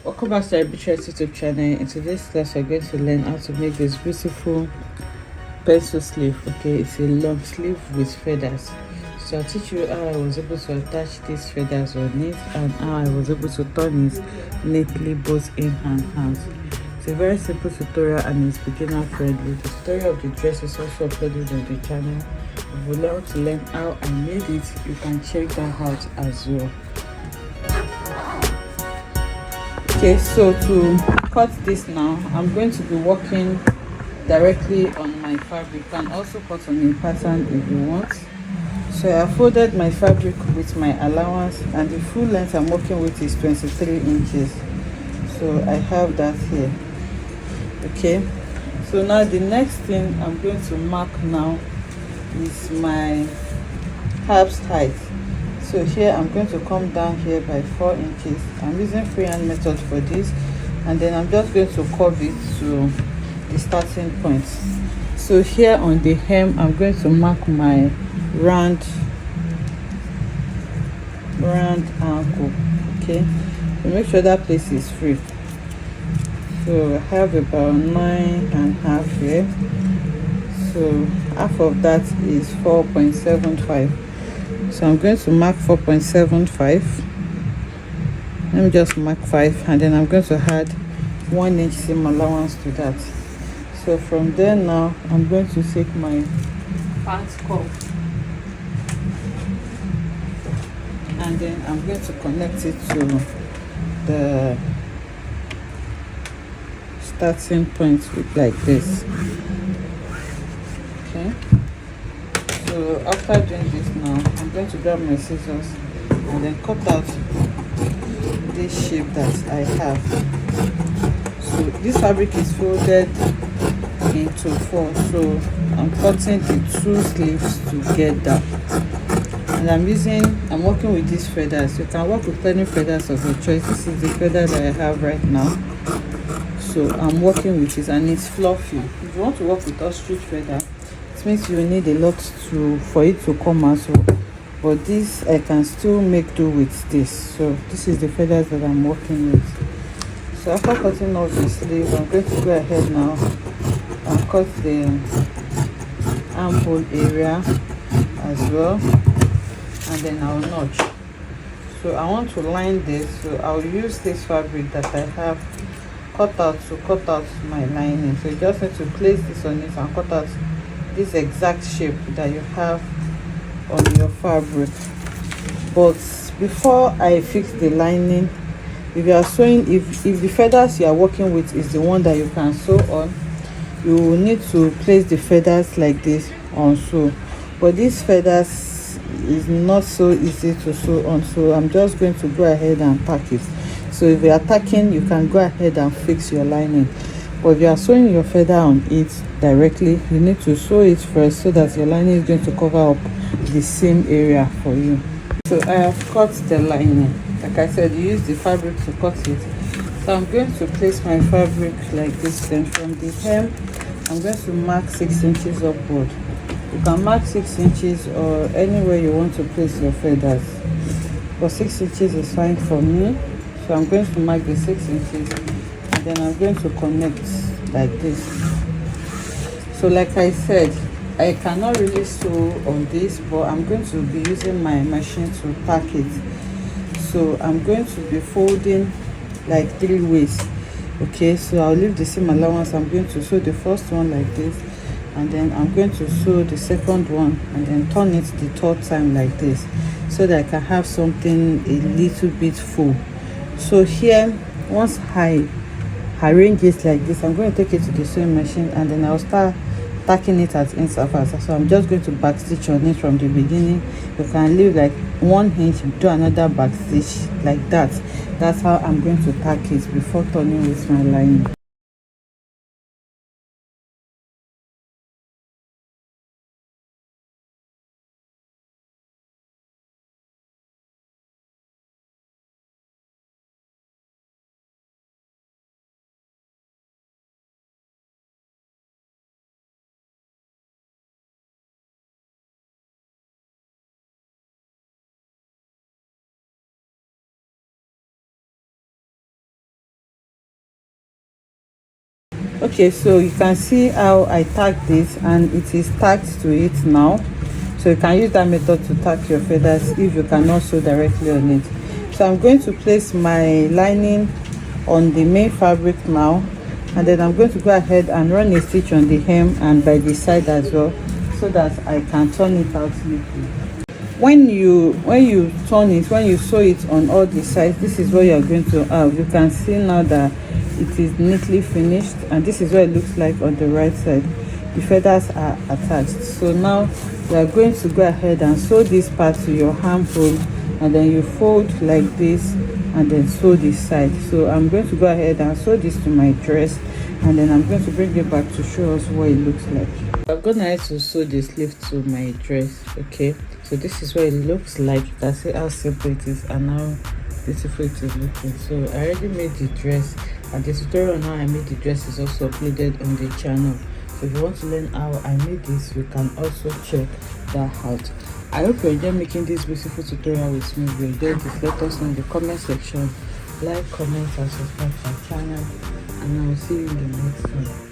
Welcome back to our YouTube channel. In today's class, we're going to learn how to make this beautiful pencil sleeve. Okay, it's a long sleeve with feathers. So I'll teach you how I was able to attach these feathers on it and how I was able to turn it neatly both in and out. It's a very simple tutorial and it's beginner friendly. The tutorial of the dress is also uploaded on the channel. If you want to learn how I made it, you can check that out as well. Okay, so to cut this now, I'm going to be working directly on my fabric. You can also cut on a pattern if you want. So I folded my fabric with my allowance, and the full length I'm working with is 23 inches. So I have that here. Okay, so now the next thing I'm going to mark now is my halves height. So here I'm going to come down here by 4 inches. I'm using freehand method for this, and then I'm just going to curve it to the starting point. So here on the hem, I'm going to mark my round ankle. Okay, so make sure that place is free. So I have about 9.5 here. So half of that is 4.75. So I'm going to mark 4.75. Let me just mark 5, and then I'm going to add 1 inch seam allowance to that. So from there now, I'm going to take my pants cuff, and then I'm going to connect it to the starting point with like this. Okay, so after doing this now, I'm going to grab my scissors and then cut out this shape that I have. So this fabric is folded into 4, so I'm cutting the 2 sleeves together, and I'm working with these feathers. You can work with any feathers of your choice. This is the feather that I have right now, so I'm working with it, and it's fluffy. If you want to work with ostrich feather, it means you need a lot for it to come out. So but this I can still make do with this. So this is the feathers that I'm working with. So after cutting off the sleeve, I'm going to go ahead now and cut the armhole area as well, and then I'll notch. So I want to line this, so I'll use this fabric that I have cut out to cut out my lining. So you just need to place this on it and cut out this exact shape that you have on your fabric. But before I fix the lining, if you are sewing, if the feathers you are working with is the one that you can sew on, you will need to place the feathers like this on. So but these feathers is not so easy to sew on, so I'm just going to go ahead and tack it. So if you are tacking, you can go ahead and fix your lining, but if you are sewing your feather on it directly, you need to sew it first so that your lining is going to cover up the same area for you. So I have cut the lining. Like I said, you use the fabric to cut it. So I'm going to place my fabric like this. Then from the hem, I'm going to mark 6 inches upward. You can mark 6 inches or anywhere you want to place your feathers, but 6 inches is fine for me. So I'm going to mark the 6 inches, and then I'm going to connect like this. So like I said, I cannot really sew on this, but I'm going to be using my machine to tack it. So I'm going to be folding like 3 ways. Okay, so I'll leave the seam allowance. I'm going to sew the first one like this, and then I'm going to sew the second one and then turn it the third time like this, so that I can have something a little bit full. So here, once I arrange it like this, I'm going to take it to the sewing machine, and then I'll start tacking it at intervals. So I'm just going to back stitch on it from the beginning. You can leave like 1 inch, do another back stitch like that. That's how I'm going to tack it before turning with my lining. Okay, so you can see how I tagged this, and it is tagged to it now. So you can use that method to tag your feathers if you cannot sew directly on it. So I'm going to place my lining on the main fabric now, and then I'm going to go ahead and run a stitch on the hem and by the side as well, so that I can turn it out neatly. When you turn it, when you sew it on all the sides, this is what you are going to have. You can see now that it is neatly finished, and this is what it looks like on the right side. The feathers are attached. So now you are going to go ahead and sew this part to your armhole, and then you fold like this and then sew this side. So I'm going to go ahead and sew this to my dress, and then I'm going to bring it back to show us what it looks like. I'm gonna have to sew the sleeve to my dress. Okay, so this is what it looks like. You can see how simple it is and how beautiful it is looking. So I already made the dress, and the tutorial on how I made the dress is also uploaded on the channel. So if you want to learn how I made this, you can also check that out. I hope you enjoy making this beautiful tutorial with me. If you enjoyed this, let us know in the comment section. Like, comment and subscribe to our channel, and I will see you in the next one.